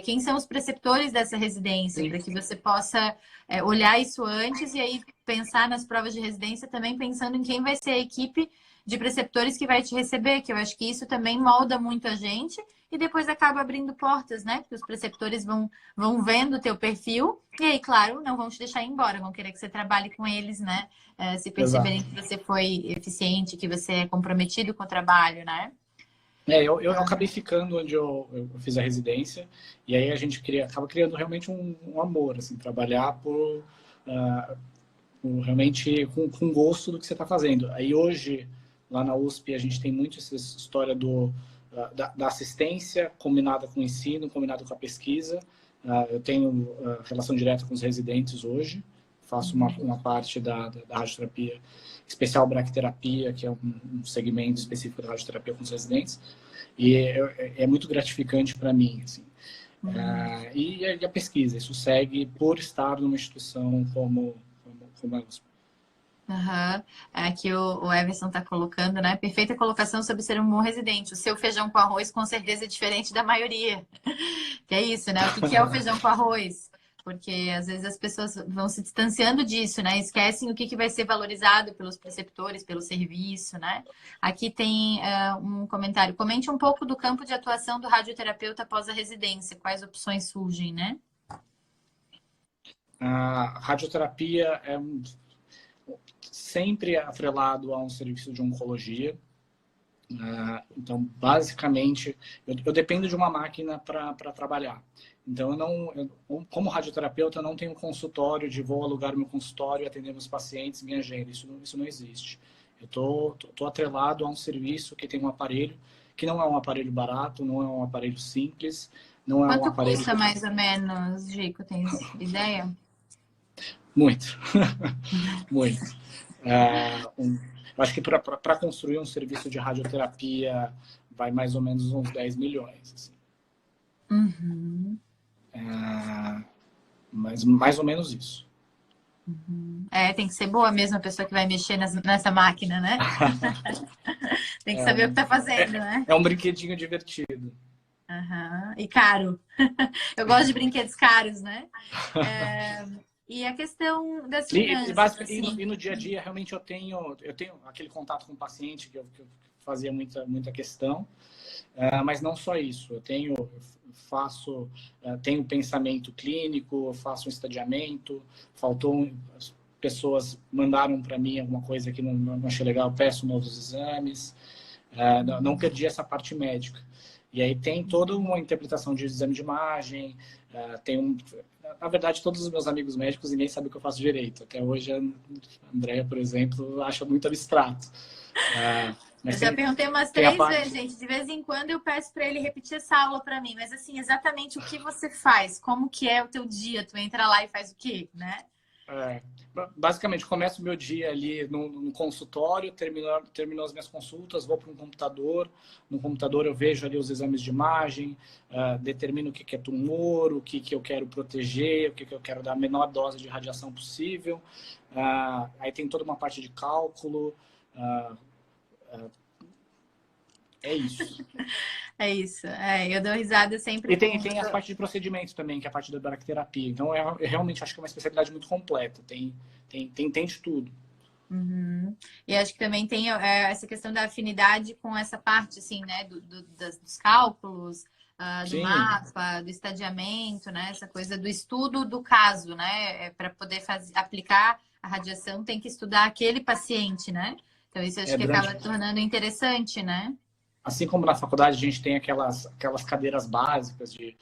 quem são os preceptores dessa residência, para que você possa olhar isso antes e aí pensar nas provas de residência também pensando em quem vai ser a equipe de preceptores que vai te receber, que eu acho que isso também molda muito a gente e depois acaba abrindo portas, né? Porque os preceptores vão vendo o teu perfil e aí, claro, não vão te deixar ir embora, vão querer que você trabalhe com eles, né? Se perceberem que você foi eficiente, que você é comprometido com o trabalho, né? Eu acabei ficando onde eu fiz a residência e aí a gente acaba criando realmente um amor, assim, trabalhar realmente com gosto do que você está fazendo. Aí hoje, lá na USP, a gente tem muito essa história da assistência combinada com o ensino, combinada com a pesquisa. Eu tenho relação direta com os residentes hoje, faço uma parte da radioterapia, especial bracterapia, que é um segmento específico da radioterapia com os residentes, e é muito gratificante para mim, assim. E a pesquisa, isso segue por estar numa instituição como a USP. Aqui o Everson está colocando, né? Perfeita colocação sobre ser um bom residente. O seu feijão com arroz com certeza é diferente da maioria. Que é isso, né? O que é o feijão com arroz? Porque às vezes as pessoas vão se distanciando disso, né? Esquecem o que vai ser valorizado pelos preceptores, pelo serviço, né? Aqui tem um comentário. Comente um pouco do campo de atuação do radioterapeuta após a residência. Quais opções surgem, né? A radioterapia é sempre atrelado a um serviço de oncologia. Então, basicamente, eu dependo de uma máquina para trabalhar. Então, como radioterapeuta, eu não tenho consultório de vou alugar meu consultório e atender meus pacientes, minha agenda. Isso não existe. Eu tô atrelado a um serviço que tem um aparelho, que não é um aparelho barato, não é um aparelho simples, não é um Quanto aparelho... custa mais ou menos, Gico? Tens ideia? Muito. Muito. Eu acho que para construir um serviço de radioterapia vai mais ou menos uns 10 milhões. Assim. Mas mais ou menos isso. Tem que ser boa mesmo a pessoa que vai mexer nessa máquina, né? Tem que saber o que está fazendo, né? É um brinquedinho divertido. E caro. Eu gosto de brinquedos caros, né? E a questão das finanças. E no dia a dia, realmente, eu tenho aquele contato com o paciente que eu fazia muita questão. Mas não só isso. Eu tenho pensamento clínico, faço um estadiamento, as pessoas mandaram para mim alguma coisa que não achei legal, peço novos exames. Não perdi essa parte médica. E aí tem toda uma interpretação de exame de imagem, na verdade, todos os meus amigos médicos, ninguém sabe o que eu faço direito. Até hoje, a Andrea, por exemplo, acha muito abstrato. Eu já perguntei umas 3 vezes, gente. De vez em quando eu peço para ele repetir essa aula para mim. Mas, assim, exatamente o que você faz? Como que é o teu dia? Tu entra lá e faz o quê, né? Basicamente, começo o meu dia ali no consultório, termino as minhas consultas, vou para um computador. No computador eu vejo ali os exames de imagem, determino o que é tumor, o que eu quero proteger, o que eu quero dar a menor dose de radiação possível. Aí tem toda uma parte de cálculo, É isso. É isso. Eu dou risada sempre E tem as partes de procedimento também, que é a parte da baracterapia. Então, eu realmente acho que é uma especialidade muito completa. Tem de tudo. Uhum. E acho que também tem essa questão da afinidade com essa parte, assim, né, dos cálculos, do Sim, mapa, do estadiamento, né, essa coisa do estudo do caso, né, para poder aplicar a radiação tem que estudar aquele paciente, né? Então isso acho que acaba durante tornando interessante, né? assim como na faculdade a gente tem aquelas cadeiras básicas de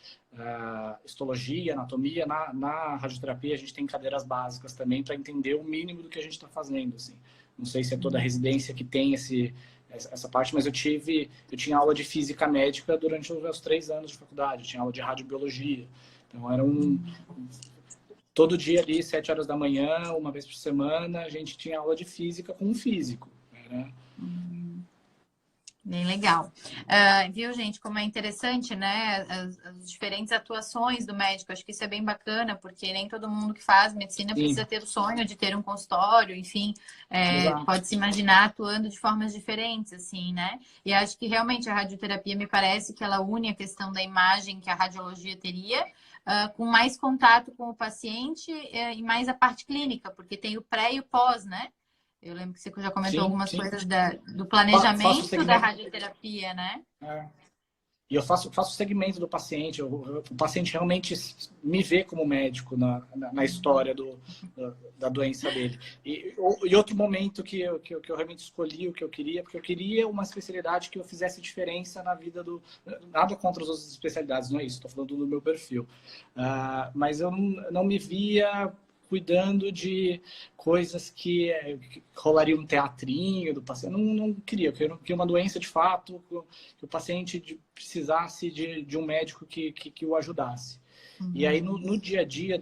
histologia, anatomia, na radioterapia a gente tem cadeiras básicas também para entender o mínimo do que a gente está fazendo. Assim. Não sei se é toda a residência que tem essa parte, mas eu tinha aula de física médica durante os meus 3 anos de faculdade, eu tinha aula de radiobiologia. Então era todo dia ali, 7 horas da manhã, uma vez por semana, a gente tinha aula de física com um físico. Né? Bem legal. Viu, gente, como é interessante, né? As diferentes atuações do médico. Acho que isso é bem bacana, porque nem todo mundo que faz medicina Sim, precisa ter o sonho de ter um consultório, enfim, exato. pode se imaginar atuando de formas diferentes, assim, né? E acho que realmente a radioterapia me parece que ela une a questão da imagem que a radiologia teria. Com mais contato com o paciente e mais a parte clínica, porque tem o pré e o pós, né? Eu lembro que você já comentou Sim, algumas sim. coisas do Faço planejamento da segmento. radioterapia, né? É. E eu faço o segmento do paciente. O paciente realmente me vê como médico na história da doença dele. E outro momento que eu realmente escolhi o que eu queria, porque eu queria uma especialidade que eu fizesse diferença na vida do. Nada contra as outras especialidades, não é isso, estou falando do meu perfil. Mas eu não me via cuidando de coisas que rolariam um teatrinho do paciente. Eu não queria, eu queria uma doença de fato, que o paciente precisasse de um médico que o ajudasse. E aí, no dia a dia,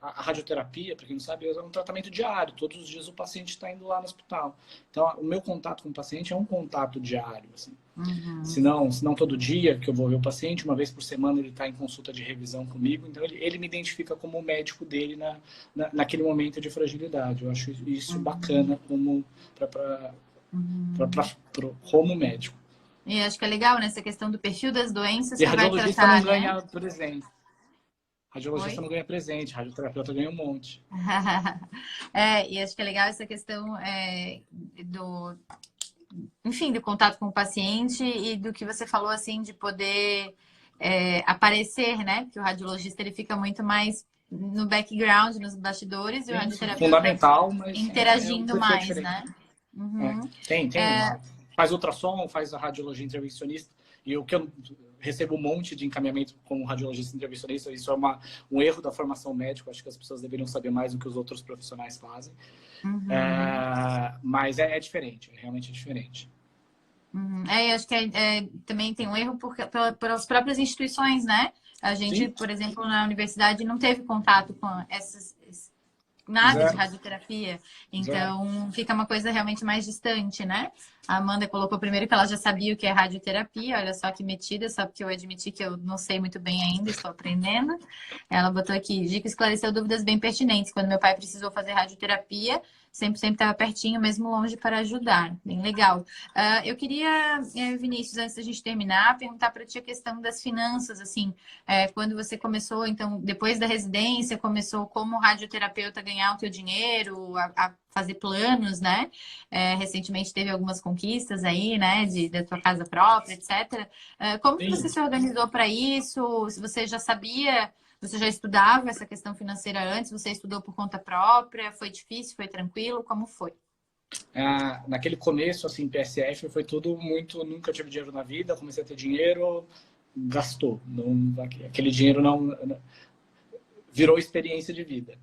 a radioterapia, para quem não sabe, é um tratamento diário. Todos os dias o paciente está indo lá no hospital. Então, o meu contato com o paciente é um contato diário. Assim. Uhum. Se não todo dia que eu vou ver o paciente, uma vez por semana ele está em consulta de revisão comigo. Então, ele me identifica como o médico dele naquele momento de fragilidade. Eu acho isso bacana como médico. E acho que é legal nessa questão do perfil das doenças E que vai radiologista não tratar, né? ganha presente. Radiologista Oi? não ganha presente, radioterapeuta ganha um monte. E acho que é legal essa questão do, enfim, do contato com o paciente e do que você falou, assim, de poder aparecer, né? Porque o radiologista, ele fica muito mais no background, nos bastidores, e o Sim, sim, radioterapeuta fundamental, mas o interagindo perfil é mais, diferente. né? Uhum. Tem uma. Faz ultrassom, faz a radiologia intervencionista. E o que eu recebo um monte de encaminhamento como radiologista intervencionista, isso é um erro da formação médica. Acho que as pessoas deveriam saber mais do que os outros profissionais fazem. Uhum. Mas é diferente, realmente é diferente. Uhum. E acho que também tem um erro pelas próprias instituições, né? A gente, Sim, por exemplo, na universidade não teve contato com nada de zero, radioterapia, zero. então fica uma coisa realmente mais distante, né? A Amanda colocou primeiro que ela já sabia o que é radioterapia, olha só que metida, só porque eu admiti que eu não sei muito bem ainda, estou aprendendo. Ela botou aqui, Dica esclareceu dúvidas bem pertinentes. Quando meu pai precisou fazer radioterapia, sempre estava pertinho, mesmo longe, para ajudar. Bem legal. Eu queria, Vinícius, antes da gente terminar, perguntar para ti a questão das finanças, assim, quando você começou, então, depois da residência, começou como radioterapeuta a ganhar o teu dinheiro, a fazer planos, né? Recentemente teve algumas conquistas aí, né, da tua casa própria, etc. Como que Sim. você se organizou para isso? Se você já sabia, você já estudava essa questão financeira antes? Você estudou por conta própria? Foi difícil? Foi tranquilo? Como foi? Naquele começo, assim, PSF, foi tudo muito. Nunca tive dinheiro na vida, comecei a ter dinheiro, gastou. Aquele dinheiro não virou experiência de vida.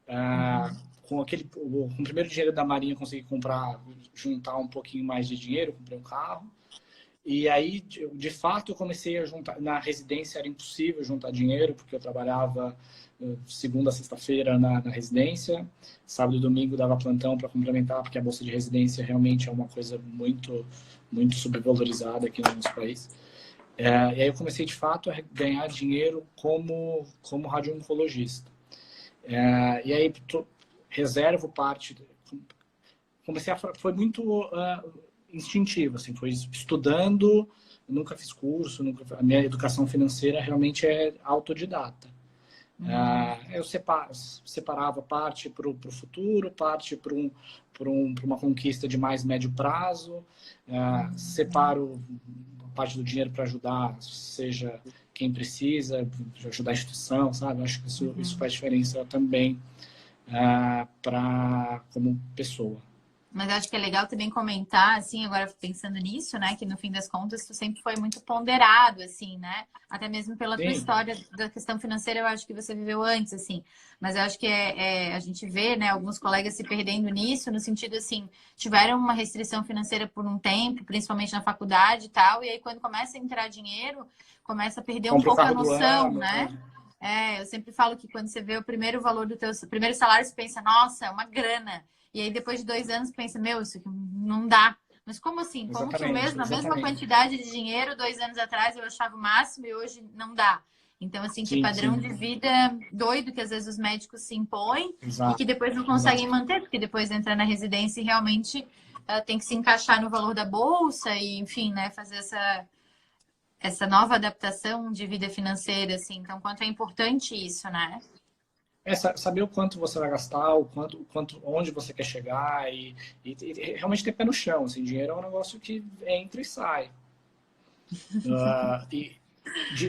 Uhum. Com o primeiro dinheiro da Marinha, consegui juntar um pouquinho mais de dinheiro, comprei um carro. E aí, de fato, eu comecei a juntar. Na residência era impossível juntar dinheiro, porque eu trabalhava segunda a sexta-feira na residência. Sábado e domingo dava plantão para complementar, porque a bolsa de residência realmente é uma coisa muito, muito subvalorizada aqui no nosso país. E aí eu comecei, de fato, a ganhar dinheiro como radio-oncologista. E aí reservo parte. Foi muito instintivo, assim, foi estudando, nunca fiz curso, a minha educação financeira realmente é autodidata. Eu separava parte para o futuro, parte para uma conquista de mais médio prazo, separo parte do dinheiro para ajudar, seja quem precisa, ajudar a instituição, sabe? Acho que isso faz diferença também como pessoa. Mas eu acho que é legal também comentar, assim, agora pensando nisso, né? Que no fim das contas tu sempre foi muito ponderado, assim, né? Até mesmo pela tua história da questão financeira, eu acho que você viveu antes, assim. Mas eu acho que a gente vê, né, alguns colegas se perdendo nisso, no sentido, assim, tiveram uma restrição financeira por um tempo, principalmente na faculdade e tal, e aí quando começa a entrar dinheiro, começa a perder um pouco a noção, né? Eu sempre falo que quando você vê o primeiro valor do teu primeiro salário, você pensa, nossa, é uma grana. E aí, depois de 2 anos, pensa, meu, isso aqui não dá. Mas como assim? Como que a mesma quantidade de dinheiro, 2 anos atrás, eu achava o máximo e hoje não dá? Então, assim, que padrão de vida doido que às vezes os médicos se impõem e que depois não conseguem manter, porque depois de entrar na residência realmente tem que se encaixar no valor da bolsa e, enfim, né, fazer essa nova adaptação de vida financeira, assim. Então, quanto é importante isso, né? Saber o quanto você vai gastar, onde você quer chegar e realmente ter pé no chão. Assim, dinheiro é um negócio que entra e sai.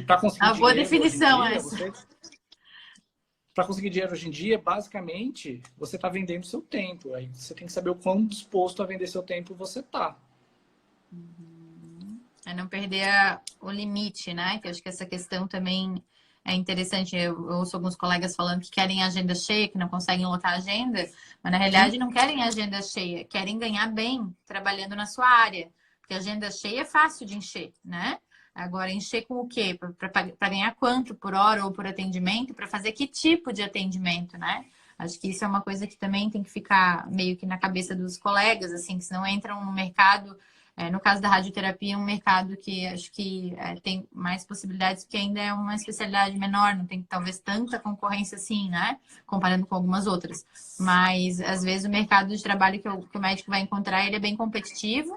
Para conseguir Uma boa dinheiro definição hoje em dia, essa. Para conseguir dinheiro hoje em dia, basicamente, você está vendendo seu tempo. Aí você tem que saber o quão disposto a vender seu tempo você está. É não perder o limite, né? Que eu acho que essa questão também é interessante. Eu ouço alguns colegas falando que querem agenda cheia, que não conseguem lotar a agenda, mas na realidade não querem agenda cheia, querem ganhar bem trabalhando na sua área. Porque agenda cheia é fácil de encher, né? Agora, encher com o quê? Para ganhar quanto por hora ou por atendimento? Para fazer que tipo de atendimento, né? Acho que isso é uma coisa que também tem que ficar meio que na cabeça dos colegas, assim, que senão entram no mercado. No caso da radioterapia, é um mercado que acho que tem mais possibilidades, porque ainda é uma especialidade menor, não tem talvez tanta concorrência assim, né? Comparando com algumas outras. Mas, às vezes, o mercado de trabalho que o médico vai encontrar, ele é bem competitivo.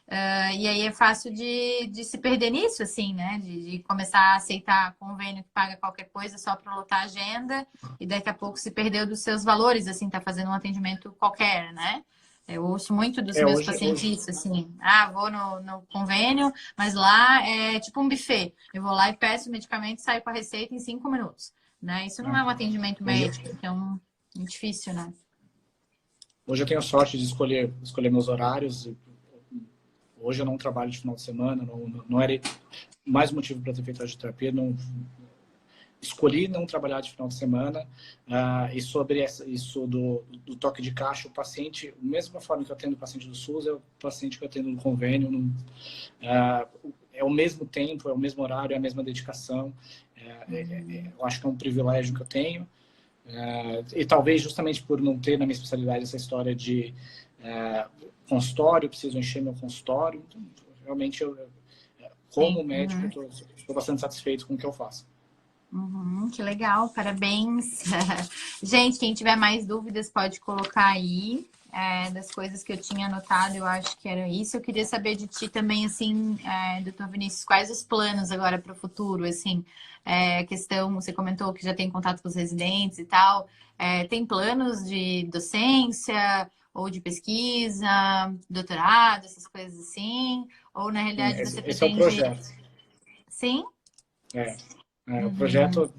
E aí é fácil de se perder nisso, assim, né? De começar a aceitar convênio que paga qualquer coisa só para lotar a agenda e daqui a pouco se perdeu dos seus valores, assim, tá fazendo um atendimento qualquer, né? Eu ouço muito dos meus pacientes isso, assim, vou no convênio, mas lá é tipo um buffet. Eu vou lá e peço o medicamento e saio com a receita em 5 minutos, né? Isso não é um atendimento médico, então é difícil, né? Hoje eu tenho a sorte de escolher meus horários. Hoje eu não trabalho de final de semana, não era mais motivo para ter feito radioterapia, escolhi não trabalhar de final de semana. E sobre isso do toque de caixa, o paciente, da mesma forma que eu atendo o paciente do SUS, é o paciente que eu atendo no convênio. É o mesmo tempo, é o mesmo horário, é a mesma dedicação. Eu acho que é um privilégio que eu tenho. E talvez justamente por não ter na minha especialidade essa história de consultório, preciso encher meu consultório. Então, realmente, como médico, estou bastante satisfeito com o que eu faço. Que legal, parabéns. Gente, quem tiver mais dúvidas pode colocar aí. Das coisas que eu tinha anotado, eu acho que era isso. Eu queria saber de ti também, assim, doutor Vinícius, quais os planos agora para o futuro, assim, questão, você comentou que já tem contato com os residentes e tal, tem planos de docência ou de pesquisa, doutorado, essas coisas assim, ou na realidade você pretende... Esse é o projeto. Sim? O projeto,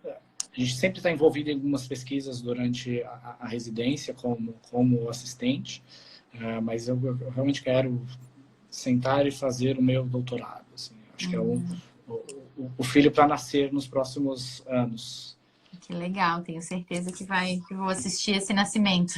a gente sempre está envolvido em algumas pesquisas durante a residência como assistente, mas eu realmente quero sentar e fazer o meu doutorado. Assim. Acho que é o filho para nascer nos próximos anos. Que legal, tenho certeza que vou assistir esse nascimento.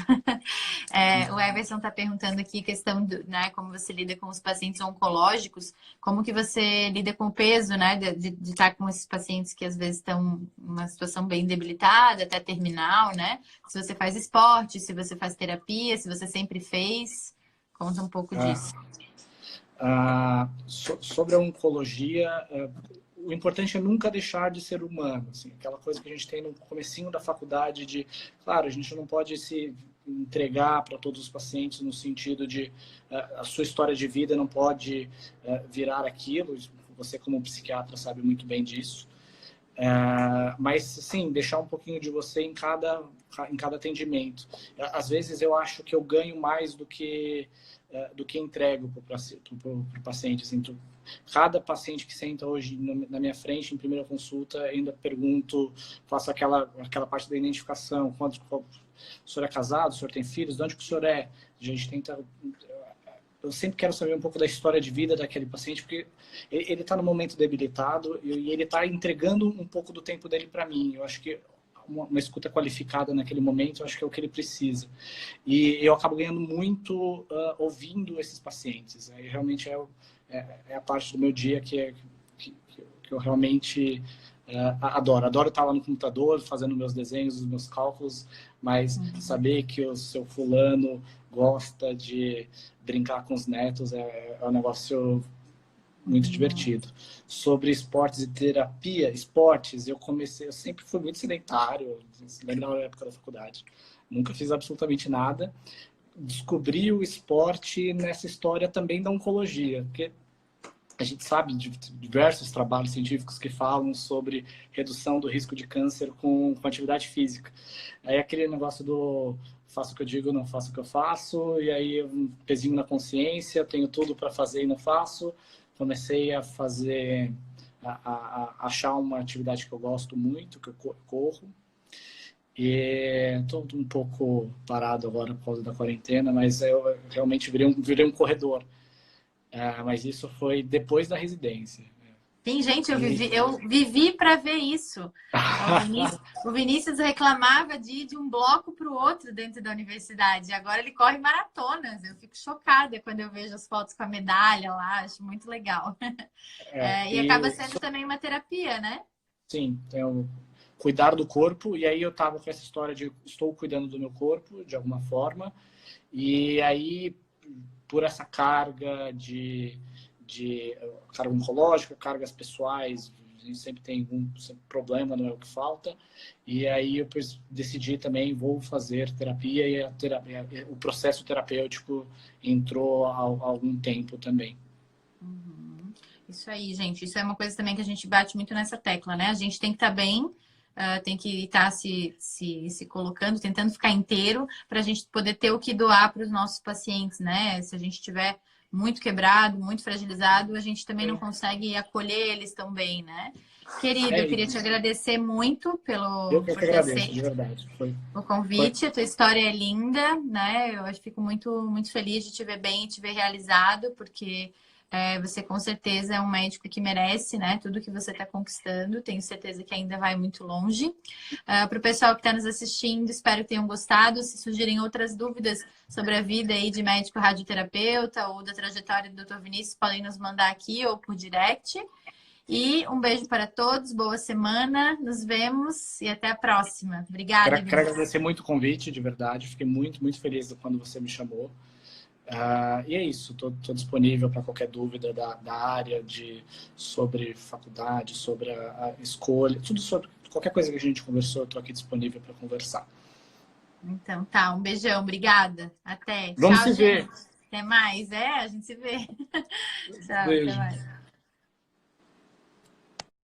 O Everson está perguntando aqui questão né, como você lida com os pacientes oncológicos, como que você lida com o peso, né, de estar com esses pacientes que às vezes estão numa situação bem debilitada, até terminal, né? Se você faz esporte, se você faz terapia, se você sempre fez, conta um pouco disso. Sobre a oncologia, o importante é nunca deixar de ser humano, assim, aquela coisa que a gente tem no comecinho da faculdade de, claro, a gente não pode se entregar para todos os pacientes no sentido de a sua história de vida não pode virar aquilo. Você, como psiquiatra, sabe muito bem disso. Mas, sim, deixar um pouquinho de você em cada atendimento. Às vezes eu acho que eu ganho mais do que entrego para o paciente. Assim, cada paciente que senta hoje na minha frente, em primeira consulta, ainda pergunto, faço aquela parte da identificação. O senhor é casado? O senhor tem filhos? De onde que o senhor é? A gente tenta... Eu sempre quero saber um pouco da história de vida daquele paciente, porque ele está no momento debilitado e ele está entregando um pouco do tempo dele para mim. Eu acho que uma escuta qualificada naquele momento, eu acho que é o que ele precisa. E eu acabo ganhando muito ouvindo esses pacientes. Aí realmente é a parte do meu dia que eu realmente adoro. Adoro estar lá no computador, fazendo meus desenhos, os meus cálculos, mas saber que o seu fulano gosta de brincar com os netos é um negócio muito divertido. Sobre esportes e terapia, esportes, eu sempre fui muito sedentário, se lembra na época da faculdade. Nunca fiz absolutamente nada. Descobri o esporte nessa história também da oncologia, porque a gente sabe de diversos trabalhos científicos que falam sobre redução do risco de câncer com atividade física. Aí aquele negócio do faço o que eu digo, não faço o que eu faço, e aí um pezinho na consciência, tenho tudo para fazer e não faço. Comecei a fazer, a achar uma atividade que eu gosto muito, que eu corro. E estou um pouco parado agora por causa da quarentena, mas eu realmente virei um corredor. Mas isso foi depois da residência. Tem gente, eu vivi para ver isso. O Vinícius reclamava de ir de um bloco para o outro dentro da universidade. Agora ele corre maratonas. Eu fico chocada quando eu vejo as fotos com a medalha lá. Acho muito legal. E acaba sendo também uma terapia, né? Sim, tem cuidar do corpo. E aí eu estava com essa história de estou cuidando do meu corpo, de alguma forma. E aí, por essa carga de carga oncológica, cargas pessoais, a gente sempre tem um problema, não é o que falta. E aí eu decidi também, vou fazer terapia e o processo terapêutico entrou há algum tempo também. Isso aí, gente. Isso é uma coisa também que a gente bate muito nessa tecla, né? A gente tem que estar bem, tem que estar se colocando, tentando ficar inteiro para a gente poder ter o que doar para os nossos pacientes, né? Se a gente tiver muito quebrado, muito fragilizado, a gente também não consegue acolher eles tão bem, né? Querido, eu queria te agradecer muito Eu que por ter agradeço, aceito de verdade. o convite. A tua história é linda, né? Eu fico muito, muito feliz de te ver bem e te ver realizado, porque você com certeza é um médico que merece, né? Tudo que você está conquistando. Tenho certeza que ainda vai muito longe. Para o pessoal que está nos assistindo, espero que tenham gostado. Se surgirem outras dúvidas sobre a vida aí de médico radioterapeuta ou da trajetória do Dr. Vinícius, podem nos mandar aqui ou por direct. E um beijo para todos, boa semana, nos vemos e até a próxima. Obrigada, Quero agradecer muito o convite, de verdade. Fiquei muito, muito feliz quando você me chamou. E é isso, estou disponível para qualquer dúvida da área, sobre faculdade, sobre a escolha, tudo sobre qualquer coisa que a gente conversou, eu estou aqui disponível para conversar. Então tá, um beijão, obrigada. Até. Vamos Tchau, se ver. gente. Até mais, a gente se vê. Tchau, Beijo. até mais.